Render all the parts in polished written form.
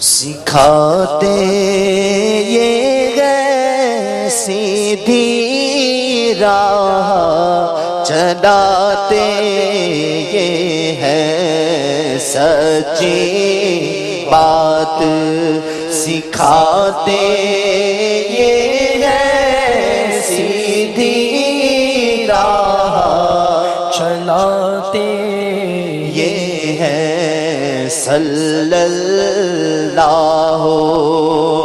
سکھاتے یہ گئے سیدھی راہ چلاتے یہ ہے سچی بات سکھاتے یہ ہے سیدھی راہ چلاتے یہ ہے صلی اللہ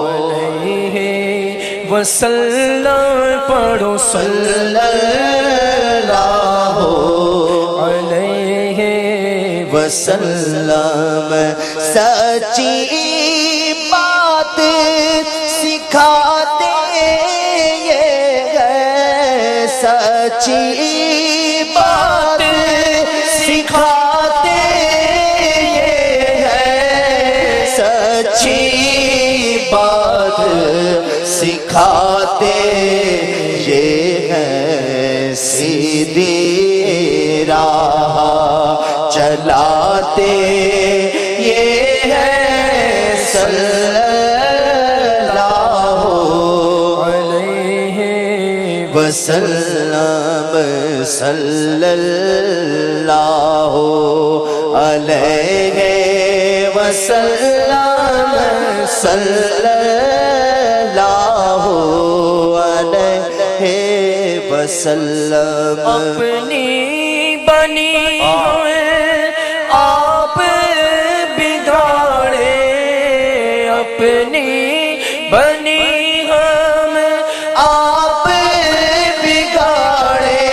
علیہ وسلم پڑھو صلی اللہ علیہ وسلم سچی بات سکھاتے یہ ہے سچی بات سکھاتے یہ ہے سچی بات سکھاتے یہ ہے سیدھی راہ چلاتے یہ ہے صلی اللہ علیہ وسلم صلی اللہ علیہ وسلم صلی اللہ علیہ وسلم اپنی بنی ہوئے آپ بگاڑے اپنی بنی ہم آپ بگاڑے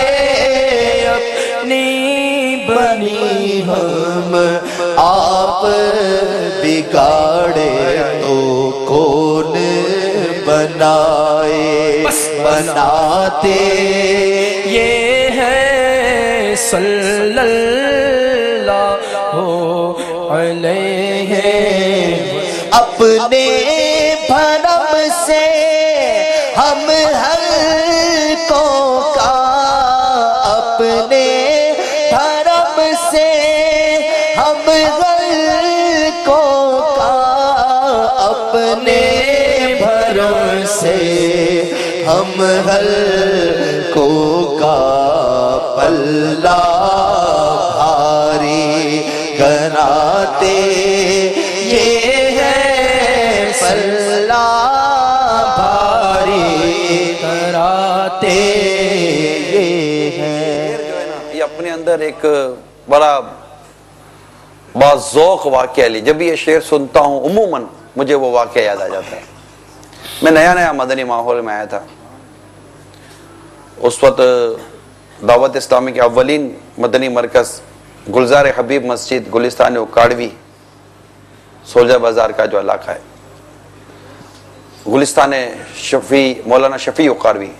اپنی بنی ہم آپ بگاڑے تو کون بنائے بناتے یہ ہے صلی اللہ علیہ اپنے بھرم سے ہم حلقوں کا اپنے بھرم سے ہم حلقوں کا اپنے بھرم سے ہم حلقوں کا پلہ بھاری کراتے یہ ہے پلہ بھاری کراتے یہ ہے یہ اپنے اندر ایک بڑا ذوق واقعہ لی. جب یہ شعر سنتا ہوں عموماً مجھے وہ واقعہ یاد آ جاتا ہے. میں نیا مدنی ماحول میں آیا تھا. اس وقت دعوت اسلامی کے اولین مدنی مرکز گلزار حبیب مسجد گلستان اکاڑوی سولجر بازار کا جو علاقہ ہے, گلستان مولانا شفیع اکاڑوی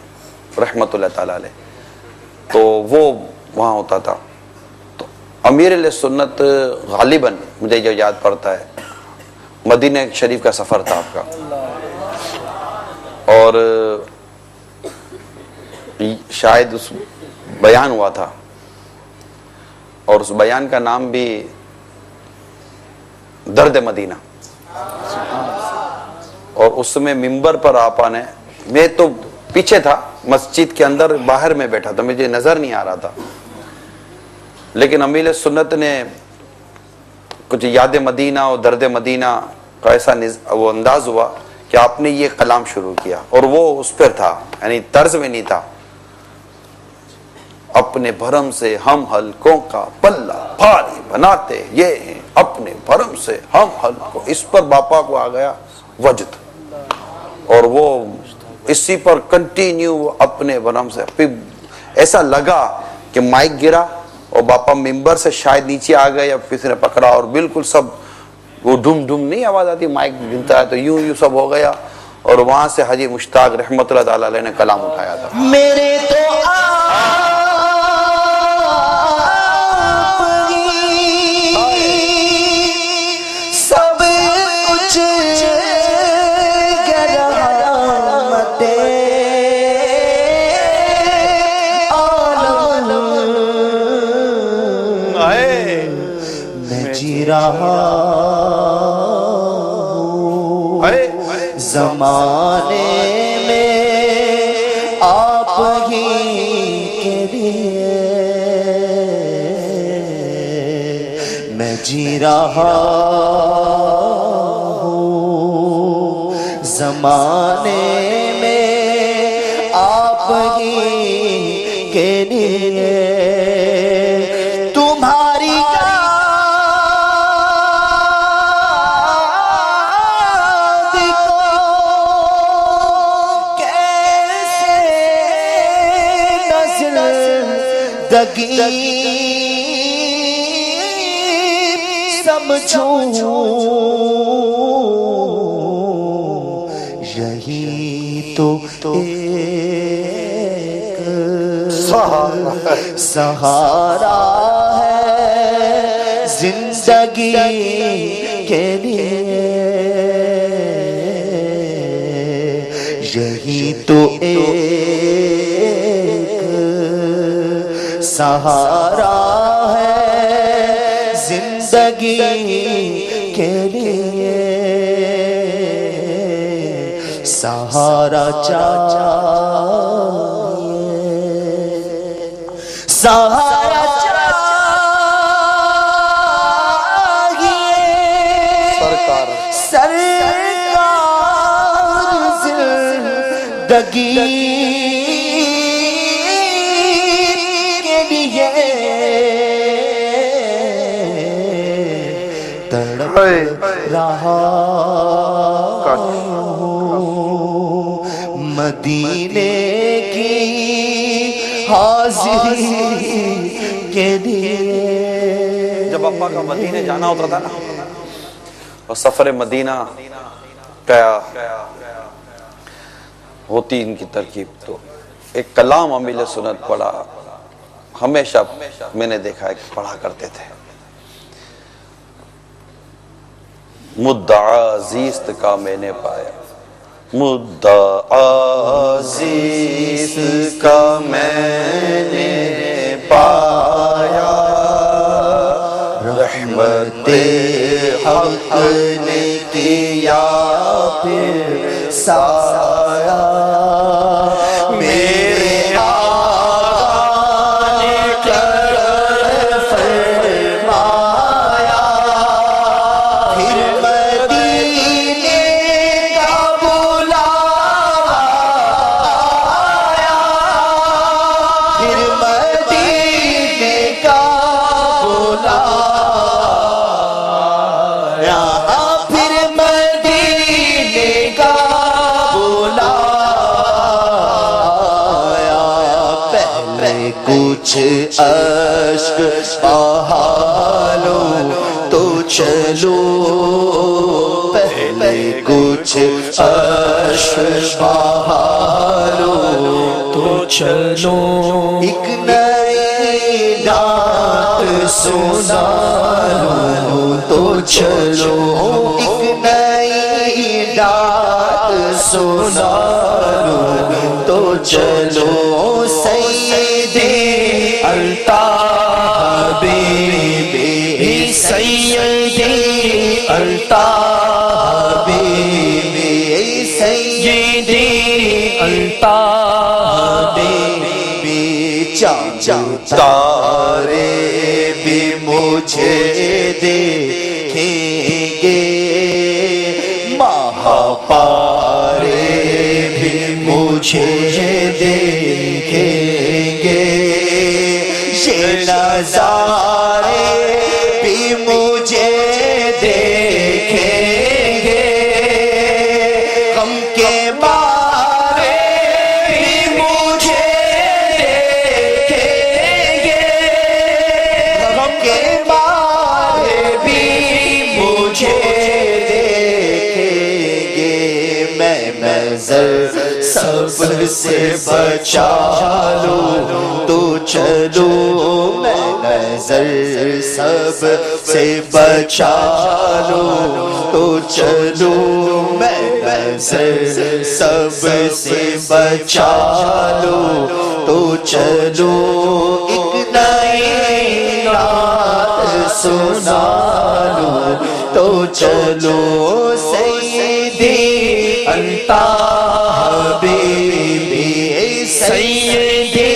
رحمت اللہ تعالیٰ علیہ, تو وہ وہاں ہوتا تھا. تو امیر علیہ سنت غالباً مجھے جو یاد پڑتا ہے مدینہ شریف کا سفر تھا آپ کا, اور شاید اس بیان ہوا تھا, اور اس بیان کا نام بھی درد مدینہ. اور اس میں منبر پر آپا نے, میں تو پیچھے تھا مسجد کے اندر باہر میں بیٹھا تھا, مجھے نظر نہیں آ رہا تھا, لیکن امیر سنت نے کچھ یاد مدینہ اور درد مدینہ کا ایسا وہ انداز ہوا کہ آپ نے یہ کلام شروع کیا, اور وہ اس پر تھا, یعنی طرز میں نہیں تھا. اپنے بھرم سے ہم حلقوں کا پلہ بھاری بناتے یہ ہیں, اپنے بھرم سے ہم حلقوں, اس پر باپا کو آ گیا وجد, اور وہ اسی پر کنٹینیو اپنے بھرم سے. پھر ایسا لگا کہ مائک گرا اور باپا ممبر سے شاید نیچے آ گئے یا کسی نے پکڑا, اور بالکل سب وہ ڈھم ڈھم نہیں آواز آتی, مائک گنتا ہے تو یوں سب ہو گیا, اور وہاں سے حاجی مشتاق رحمت اللہ تعالیٰ علیہ نے کلام اٹھایا تھا. میرے تو سب کچھ رہا ہوں زمانے میں آپ ہی کے لیے میں جی رہا ہوں زمانے میں آپ ہی کے لیے تمہاری یاد کو کیسے زندگی سمجھوں یہی تو ایک سہارا ہے زندگی کے لیے یہی تو ایک سہارا ہے زندگی کے لیے سہارا چاہیے سہارا چاہیے سرکار زندگی کے لیے تڑپ رہا مدینے کی حاضری کے لیے جب ابا کا مدینے جانا ہوتا تھا نا اور سفر مدینہ کیا ہوتی ان کی ترکیب تو ایک کلام امیل سنت پڑھا ہمیشہ میں نے دیکھا ہے کہ پڑھا کرتے تھے مدعا زیست کا میں نے پایا مدعا زیست کا میں نے پایا رحمت حق نے کیا پھر سایہ میرے آقا نے کر فرمایا پھر مدینے کا بلاوا آیا پھر مدینے کا بلایا پھر مدینے کا بلایا پہلے کچھ اشک بہا لو تو چلو پہلے کچھ اشک بہا لو تو چلو ایک نئی رات سنا لو تو چلو ایک نئی رات سنا لو تو چلو سیدی الطاف بی سیدی الطاف بی سیدی الطاف بی چاند تارے بھی مجھے دیکھیں گے ماہ پارے بھی مجھے دیکھیں گے یہ نظارے بھی مجھے دیکھیں گے غم کے مارے بھی مجھے دیکھیں گے غم کے مارے بھی مجھے دیکھیں گے میں نظر سب سے بچا لو تو چلو میں نظر سب سے بچا لو تو چلو میں نظر سب سے بچا لو تو چلو ایک نئی رات سنا لوں تو چلو سیدی انت حبیبی سیدی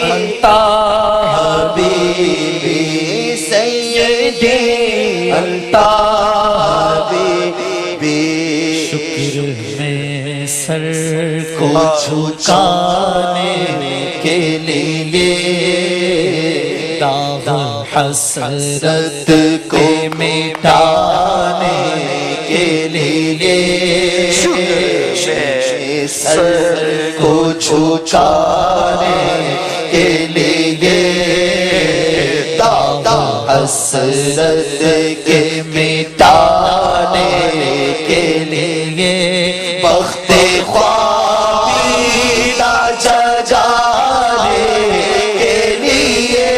انت حبیبی سیدی انت حبیبی شکر میں سر کو جھکانے کے لیے داغ حسرت کو مٹانے کے لیے سر کو جھکانے کے لیے داغ حسرت کے مٹانے کے لیے بخت خوابیدہ جگانے کے لیے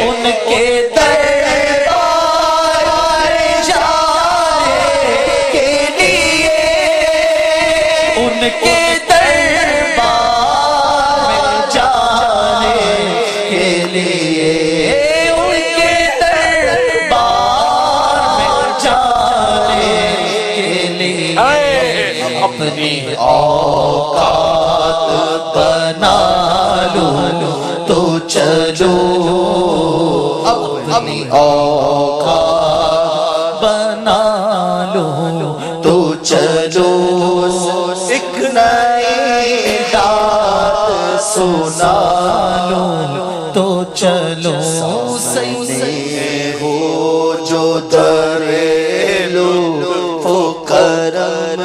ان کے دربار جانے کے لیے ان کے دربار میں جانے کے لیے ان کے دربار میں جانے کے لیے اپنی اوقات بنا لوں تو چلو اپنی اوقات بنا لوں تو چلو ایک نئی رات سنا لوں تو چلو ہو جو دریلو وہ کرم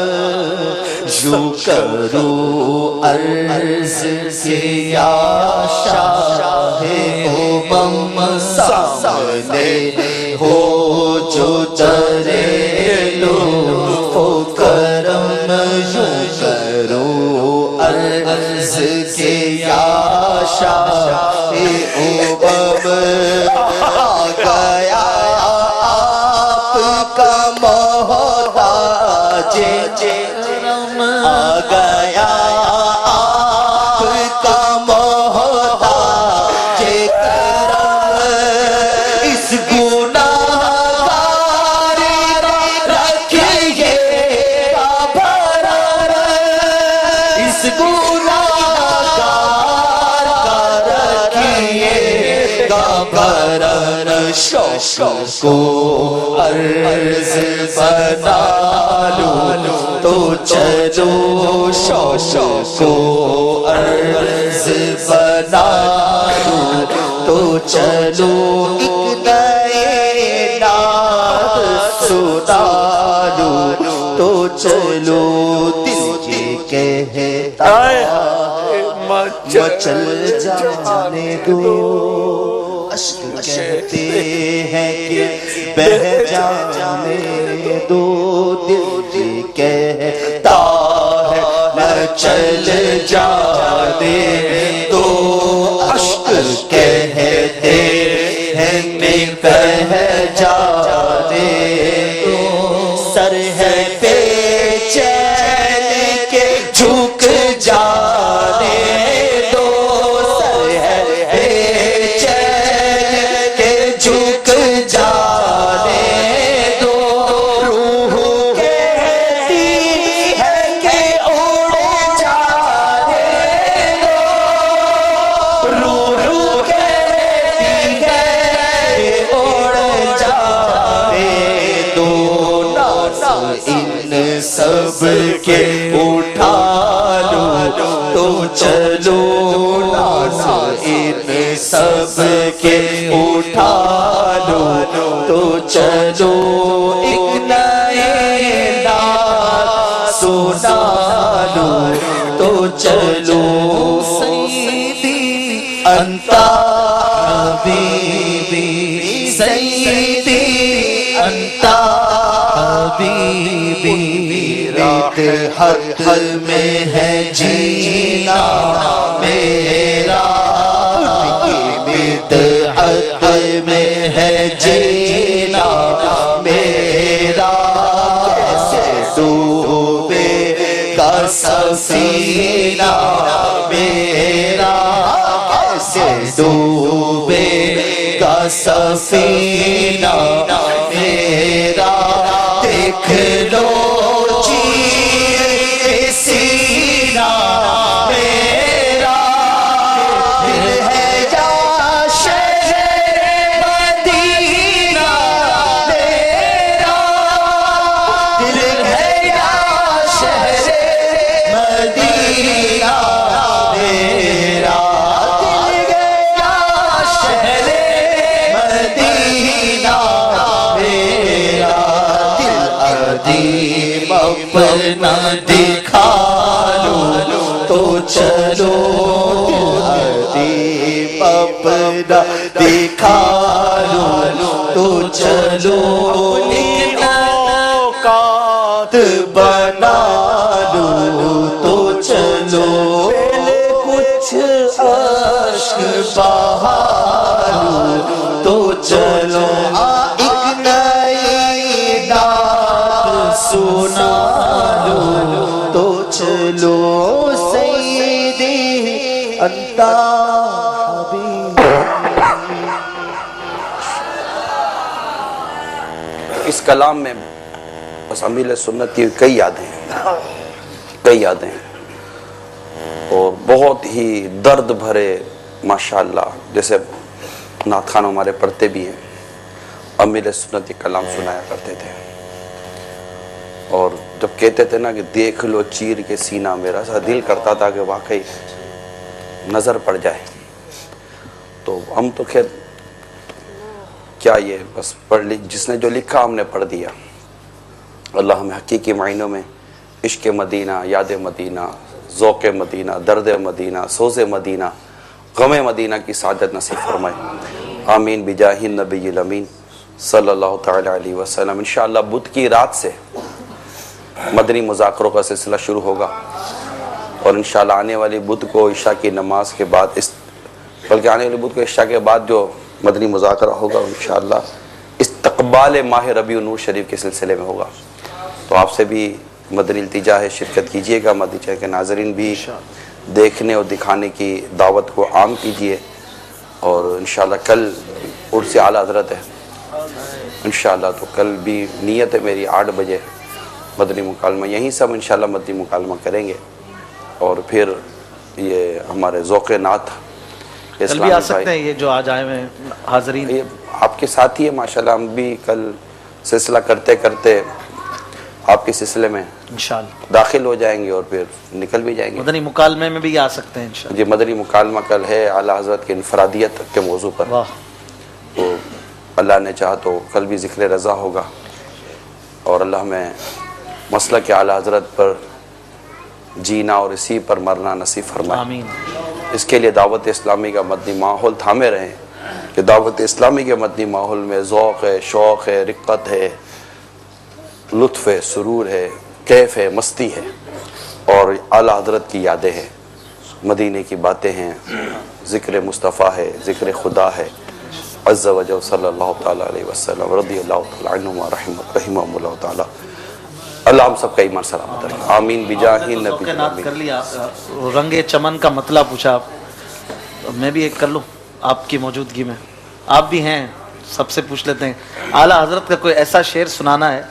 یوں کرو عرض سے یا شاہ امم سامنے ہو جو دریلو وہ کرم یوں کرو عرض کے یا شاہ امم آ گیا آپ کا محتاج کرم آ گیا آپ کا محتاج کرم اس گناہگار رکھیے گا بھرم اس گناہگار رکھیے گا بھرم شوق کو عرض بنا لوں تو چلو شوق کو عرض بنا لوں تو چلو ایک نئی نعت سنا لوں تو چلو دل کے کہتا مچل جانے دو اشک کہتے ہیں کہ بہہ جانے دو دل کہتا ہے مچل جانے دو اشک کہتے ہیں کہ بہہ جانے دو سر ہے بے چین کے جھک جانے دو سر ہے بے چین کے جھک جانے دو روح کہتی ہے کہ اڑ جانے دو روح کہتی ہے کہ اڑ جانے دو ناز ان سب کے اٹھا لو تو چلو ناز ان سب کے اٹھا لو تو چلو ایک نئی نعت سنا لو تو چلو سیدی انت حبیبی سیدی انت حبیبی رات حد میں ہے جینا میرا بدعت میں ہے جینا میرا کیسے ڈوبے گا سفینہ میرا کیسے ڈوبے گا سفینہ میرا دیکھ لو چیر سینہ میرا دل ہے یا شہر مدینہ میرا دل ہے یا شہر مدینہ میرا دل ہے یا شہر مدینہ میرا دل عظیم اپنا دکھا لو تو چلو عظیم اپنا دکھا لو تو چلو اوقات بنا لو تو چلو کچھ عشق بہا لو تو چلو ایک نئی نعت سنا لو تو چلو سیدی انت حبیب. اس کلام میں بس امیر سنت کی کئی یادیں ہیں اور بہت ہی درد بھرے ماشاءاللہ جیسے نعت خان ہمارے پڑھتے بھی ہیں امیر سنت یہ کلام سنایا کرتے تھے اور جب کہتے تھے نا کہ دیکھ لو چیر کے سینہ میرا سا دل کرتا تھا کہ واقعی نظر پڑ جائے. تو ہم تو خیر کیا یہ بس پڑھ لی جس نے جو لکھا ہم نے پڑھ دیا. اللہ ہمیں حقیقی معنوں میں عشق مدینہ یاد مدینہ ذوق مدینہ درد مدینہ سوز مدینہ غم مدینہ کی سعادت نصیب فرمائے. آمین بجاہ النبی الامین صلی اللہ تعالی علیہ وسلم. انشاءاللہ بدھ کی رات سے مدنی مذاکروں کا سلسلہ شروع ہوگا اور انشاءاللہ آنے والی بدھ کو عشاء کی نماز کے بعد بلکہ آنے والی بدھ کو عشاء کے بعد جو مدنی مذاکرہ ہوگا انشاءاللہ استقبال ماہ ربیع النور شریف کے سلسلے میں ہوگا. تو آپ سے بھی مدنی التجا ہے شرکت کیجئے گا. مدنی چینل کے ناظرین بھی دیکھنے اور دکھانے کی دعوت کو عام کیجئے. اور انشاءاللہ کل عرس اعلیٰ حضرت ہے انشاءاللہ تو کل بھی نیت ہے میری 8 بجے مدنی مکالمہ یہیں سب انشاءاللہ مدنی مکالمہ کریں گے. اور پھر یہ ہمارے ذوق نعت کل بھی آ سکتے ہیں یہ جو آج آئے ہوئے حاضرین یہ آپ کے ساتھ ہی ہے ماشاءاللہ. ہم بھی کل سلسلہ کرتے کرتے آپ کے سلسلے میں انشاءاللہ داخل ہو جائیں گے اور پھر نکل بھی جائیں گے. مدنی مکالمے میں بھی آ سکتے ہیں انشاءاللہ. جی مدنی مکالمہ کل ہے اعلیٰ حضرت کے انفرادیت کے موضوع پر. واہ تو اللہ نے چاہا تو کل بھی ذکر رضا ہوگا اور اللہ ہمیں مسلک اعلیٰ حضرت پر جینا اور اسی پر مرنا نصیب فرمائے. آمین. اس کے لیے دعوت اسلامی کا مدنی ماحول تھامے رہیں کہ دعوت اسلامی کے مدنی ماحول میں ذوق ہے شوق ہے رقت ہے لطف ہے سرور ہے کیف ہے مستی ہے اور اعلیٰ حضرت کی یادیں ہیں مدینے کی باتیں ہیں ذکر مصطفیٰ ہے ذکر خدا ہے عز و جل صلی اللہ تعالیٰ علیہ وسلم رضی اللہ تعالیٰ عنہم رحمہم اللہ تعالیٰ. اللہ ہم سب کا ایمان سلامت رکھے. آمین بجاہ ذوق نبی نعت کر لیا. رنگ چمن کا مطلب پوچھا آپ تو میں بھی ایک کر لوں آپ کی موجودگی میں. آپ بھی ہیں سب سے پوچھ لیتے ہیں اعلیٰ حضرت کا کوئی ایسا شعر سنانا ہے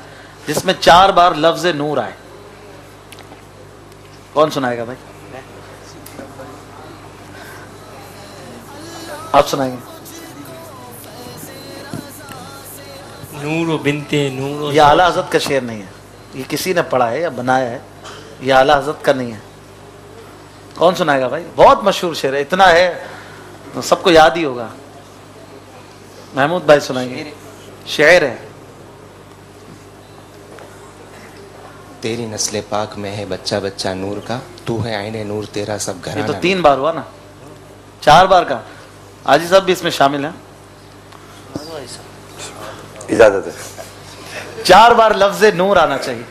جس میں 4 بار لفظ نور آئے. کون سنائے گا بھائی؟ آپ سنائیں گے. نور و بنتے نور. یہ اعلیٰ حضرت کا شعر نہیں ہے یہ کسی نے پڑھا ہے یا بنایا ہے. یہ اعلیٰ حضرت کا نہیں ہے. کون سنائے گا بھائی؟ بہت مشہور شعر ہے اتنا ہے تو سب کو یاد ہی ہوگا. محمود بھائی سنائیں گے. شعر ہے. تیری نسل پاک میں ہے بچہ بچہ نور کا تو ہے عین نور تیرا سب یہ تو گھرانہ. 3 بار ہوا نا 4 بار کا. حاجی صاحب بھی اس میں شامل ہیں. اجازت ہے 4 بار لفظ نور آنا چاہیے.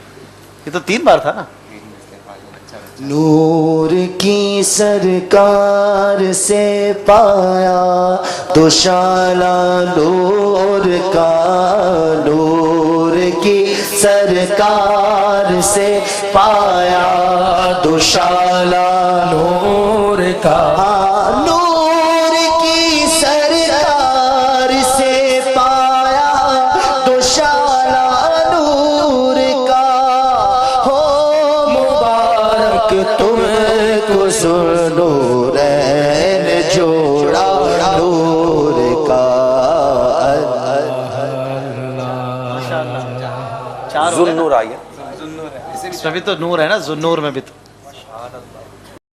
یہ تو 3 بار تھا نا. نور کی سرکار سے پایا دوشالہ نور کا. نور کی سرکار سے پایا دوشالہ نور کا. نور کی سرکار سے شالا نور کا ہو مبارک تم کو ذوالنورین جوڑا نور کا چار ہو گئے نا؟ ذوالنور آئیے اس میں بھی تو نور ہے نا، ذوالنور میں بھی تو